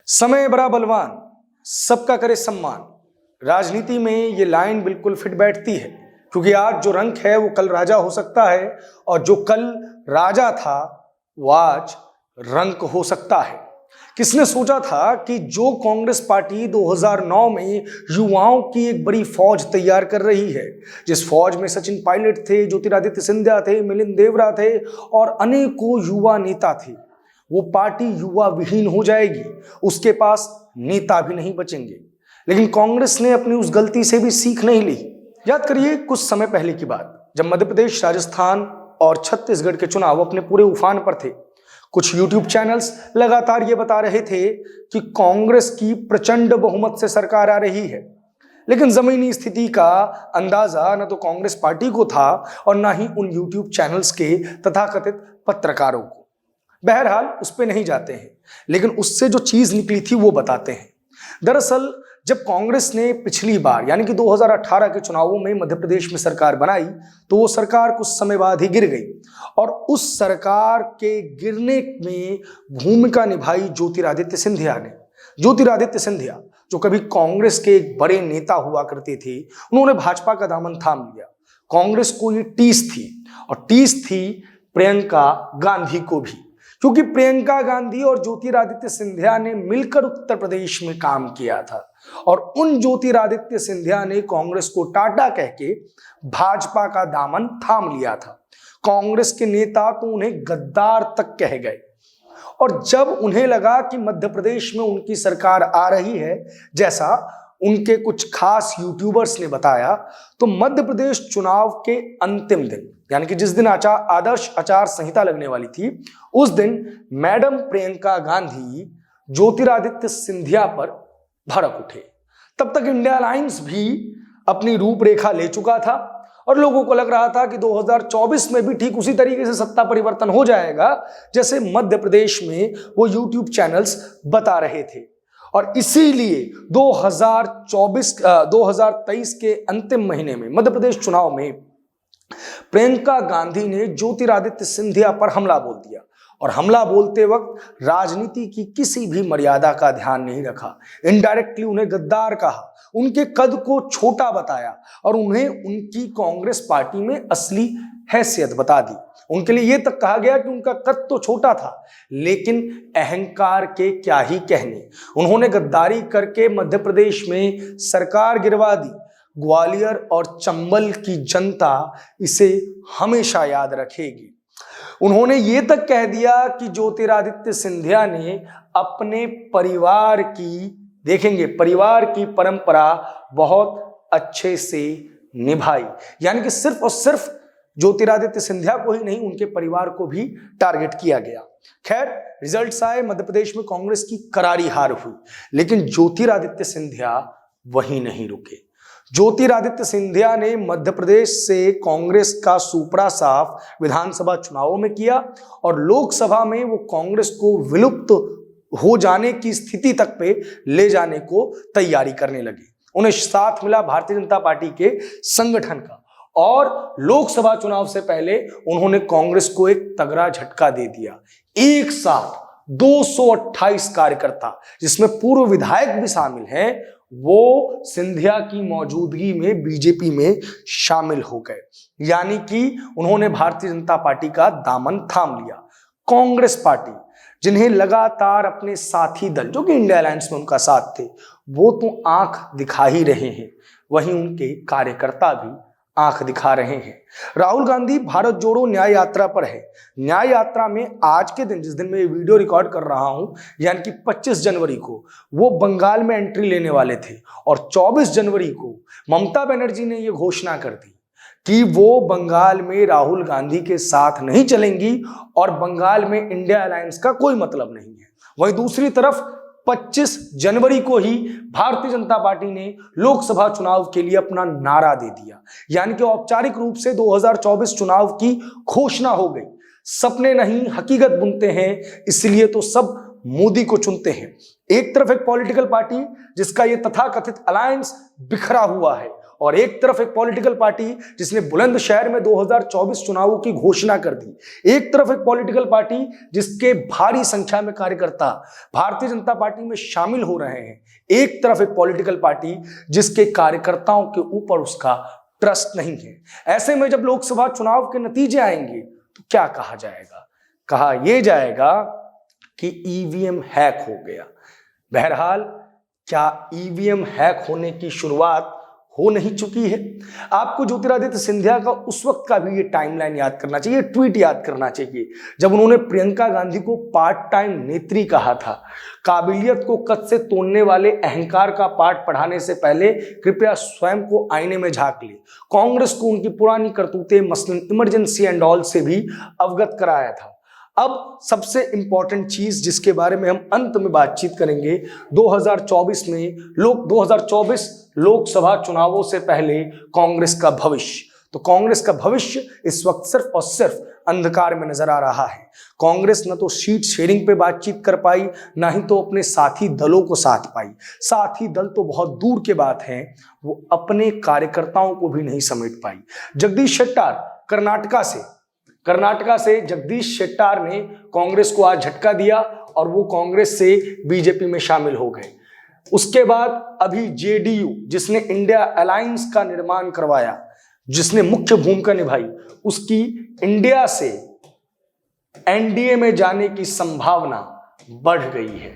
समय बड़ा बलवान, सबका करे सम्मान। राजनीति में ये लाइन बिल्कुल फिट बैठती है, क्योंकि आज जो रंक है वो कल राजा हो सकता है, और जो कल राजा था वो आज रंक हो सकता है। किसने सोचा था कि जो कांग्रेस पार्टी 2009 में युवाओं की एक बड़ी फौज तैयार कर रही है, जिस फौज में सचिन पायलट थे, ज्योतिरादित्य सिंधिया थे, मिलिंद देवरा थे और अनेकों युवा नेता थे, वो पार्टी युवा विहीन हो जाएगी, उसके पास नेता भी नहीं बचेंगे। लेकिन कांग्रेस ने अपनी उस गलती से भी सीख नहीं ली। याद करिए कुछ समय पहले की बात, जब मध्य प्रदेश, राजस्थान और छत्तीसगढ़ के चुनाव अपने पूरे उफान पर थे। कुछ यूट्यूब चैनल्स लगातार ये बता रहे थे कि कांग्रेस की प्रचंड बहुमत से सरकार आ रही है, लेकिन जमीनी स्थिति का अंदाजा न तो कांग्रेस पार्टी को था और न ही उन यूट्यूब चैनल्स के तथाकथित पत्रकारों को। बहरहाल उस पे नहीं जाते हैं, लेकिन उससे जो चीज निकली थी वो बताते हैं। दरअसल जब कांग्रेस ने पिछली बार यानी कि 2018 के चुनावों में मध्य प्रदेश में सरकार बनाई, तो वो सरकार कुछ समय बाद ही गिर गई, और उस सरकार के गिरने में भूमिका निभाई ज्योतिरादित्य सिंधिया ने। ज्योतिरादित्य सिंधिया जो कभी कांग्रेस के एक बड़े नेता हुआ करते थे, उन्होंने भाजपा का दामन थाम लिया। कांग्रेस को ये टीस थी, और टीस थी प्रियंका गांधी को भी, क्योंकि प्रियंका गांधी और ज्योतिरादित्य सिंधिया ने मिलकर उत्तर प्रदेश में काम किया था, और उन ज्योतिरादित्य सिंधिया ने कांग्रेस को टाटा कह के भाजपा का दामन थाम लिया था। कांग्रेस के नेता तो उन्हें गद्दार तक कह गए, और जब उन्हें लगा कि मध्य प्रदेश में उनकी सरकार आ रही है, जैसा उनके कुछ खास यूट्यूबर्स ने बताया, तो मध्य प्रदेश चुनाव के अंतिम दिन यानी कि जिस दिन आदर्श आचार संहिता लगने वाली थी, उस दिन मैडम प्रियंका गांधी ज्योतिरादित्य सिंधिया पर भड़क उठे। तब तक इंडिया अलायंस भी अपनी रूपरेखा ले चुका था, और लोगों को लग रहा था कि 2024 में भी ठीक उसी तरीके से सत्ता परिवर्तन हो जाएगा जैसे मध्य प्रदेश में वो यूट्यूब चैनल्स बता रहे थे। और इसीलिए 2023 के अंतिम महीने में मध्य प्रदेश चुनाव में प्रियंका गांधी ने ज्योतिरादित्य सिंधिया पर हमला बोल दिया, और हमला बोलते वक्त राजनीति की किसी भी मर्यादा का ध्यान नहीं रखा। इनडायरेक्टली उन्हें गद्दार कहा, उनके कद को छोटा बताया, और उन्हें उनकी कांग्रेस पार्टी में असली हैसियत बता दी। उनके लिए यह तक कहा गया कि उनका कद तो छोटा था, लेकिन अहंकार के क्या ही कहने। उन्होंने गद्दारी करके मध्य प्रदेश में सरकार गिरवा दी। ग्वालियर और चंबल की जनता इसे हमेशा याद रखेगी। उन्होंने ये तक कह दिया कि ज्योतिरादित्य सिंधिया ने अपने परिवार की परंपरा बहुत अच्छे से निभाई, यानी कि सिर्फ और सिर्फ ज्योतिरादित्य सिंधिया को ही नहीं, उनके परिवार को भी टारगेट किया गया। खैर, रिजल्ट्स आए, मध्य प्रदेश में कांग्रेस की करारी हार हुई, लेकिन ज्योतिरादित्य सिंधिया वहीं नहीं रुके। ज्योतिरादित्य सिंधिया ने मध्य प्रदेश से कांग्रेस का सुपड़ा साफ विधानसभा चुनावों में किया, और लोकसभा में वो कांग्रेस को विलुप्त हो जाने की स्थिति तक पे ले जाने को तैयारी करने लगे। उन्हें साथ मिला भारतीय जनता पार्टी के संगठन का, और लोकसभा चुनाव से पहले उन्होंने कांग्रेस को एक तगड़ा झटका दे दिया। एक साथ 228 कार्यकर्ता, जिसमें पूर्व विधायक भी शामिल हैं, वो सिंधिया की मौजूदगी में बीजेपी में शामिल हो गए, यानी कि उन्होंने भारतीय जनता पार्टी का दामन थाम लिया। कांग्रेस पार्टी, जिन्हें लगातार अपने साथी दल जो कि इंडिया अलायंस में उनका साथ थे, वो तो आंख दिखा ही रहे हैं, वहीं उनके कार्यकर्ता भी आंख दिखा रहे हैं। राहुल गांधी भारत जोड़ो न्याय यात्रा पर है। न्याय यात्रा में आज के दिन, जिस दिन मैं ये वीडियो रिकॉर्ड कर रहा हूं, यानी कि 25 जनवरी को वो बंगाल में एंट्री लेने वाले थे, और 24 जनवरी को ममता बनर्जी ने ये घोषणा कर दी कि वो बंगाल में राहुल गांधी के साथ नहीं चलेंगी, और बंगाल में इंडिया अलायंस का कोई मतलब नहीं है। वहीं दूसरी तरफ 25 जनवरी को ही भारतीय जनता पार्टी ने लोकसभा चुनाव के लिए अपना नारा दे दिया, यानी कि औपचारिक रूप से 2024 चुनाव की घोषणा हो गई। सपने नहीं हकीकत बुनते हैं, इसलिए तो सब मोदी को चुनते हैं। एक तरफ एक पॉलिटिकल पार्टी जिसका ये तथाकथित अलायंस बिखरा हुआ है, और एक तरफ एक पॉलिटिकल पार्टी जिसने बुलंदशहर में 2024 चुनावों की घोषणा कर दी, एक तरफ एक पॉलिटिकल पार्टी जिसके भारी संख्या में कार्यकर्ता भारतीय जनता पार्टी में शामिल हो रहे हैं, एक तरफ एक पॉलिटिकल पार्टी जिसके कार्यकर्ताओं के ऊपर उसका ट्रस्ट नहीं है। ऐसे में जब लोकसभा चुनाव के नतीजे आएंगे तो क्या कहा जाएगा? कहा यह जाएगा कि ईवीएम हैक हो गया। बहरहाल क्या ईवीएम हैक होने की शुरुआत हो नहीं चुकी है? आपको ज्योतिरादित्य सिंधिया का उस वक्त का भी ये टाइमलाइन याद करना चाहिए, ट्वीट याद करना चाहिए जब उन्होंने प्रियंका गांधी को पार्ट टाइम नेत्री कहा था। काबिलियत को कद से तोड़ने वाले अहंकार का पाठ पढ़ाने से पहले कृपया स्वयं को आईने में झांक ले। कांग्रेस को उनकी पुरानी करतूतें मसलन इमरजेंसी एंड ऑल से भी अवगत कराया था। अब सबसे इंपॉर्टेंट चीज जिसके बारे में हम अंत में बातचीत करेंगे, 2024 लोकसभा चुनावों से पहले कांग्रेस का भविष्य। तो कांग्रेस का भविष्य इस वक्त सिर्फ और सिर्फ अंधकार में नजर आ रहा है। कांग्रेस न तो सीट शेयरिंग पे बातचीत कर पाई, ना ही तो अपने साथी दलों को साथ पाई। साथी दल तो बहुत दूर के बात है, वो अपने कार्यकर्ताओं को भी नहीं समेट पाई। जगदीश शेट्टार कर्नाटका से जगदीश शेट्टार ने कांग्रेस को आज झटका दिया और वो कांग्रेस से बीजेपी में शामिल हो गए। उसके बाद अभी जेडीयू जिसने इंडिया अलायंस का निर्माण करवाया, जिसने मुख्य भूमिका निभाई, उसकी इंडिया से एनडीए में जाने की संभावना बढ़ गई है।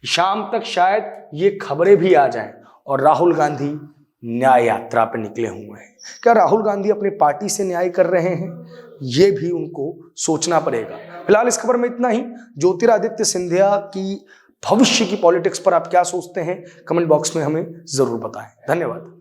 शाम तक शायद ये खबरें भी आ जाएं और राहुल गांधी न्याय यात्रा पर निकले हुए हैं। क्या राहुल गांधी अपने पार्टी से न्याय कर रहे हैं? ये भी उनको सोचना पड़ेगा। फिलहाल इस खबर में इतना ही। ज्योतिरादित्य सिंधिया की भविष्य की पॉलिटिक्स पर आप क्या सोचते हैं? कमेंट बॉक्स में हमें जरूर बताएं। धन्यवाद।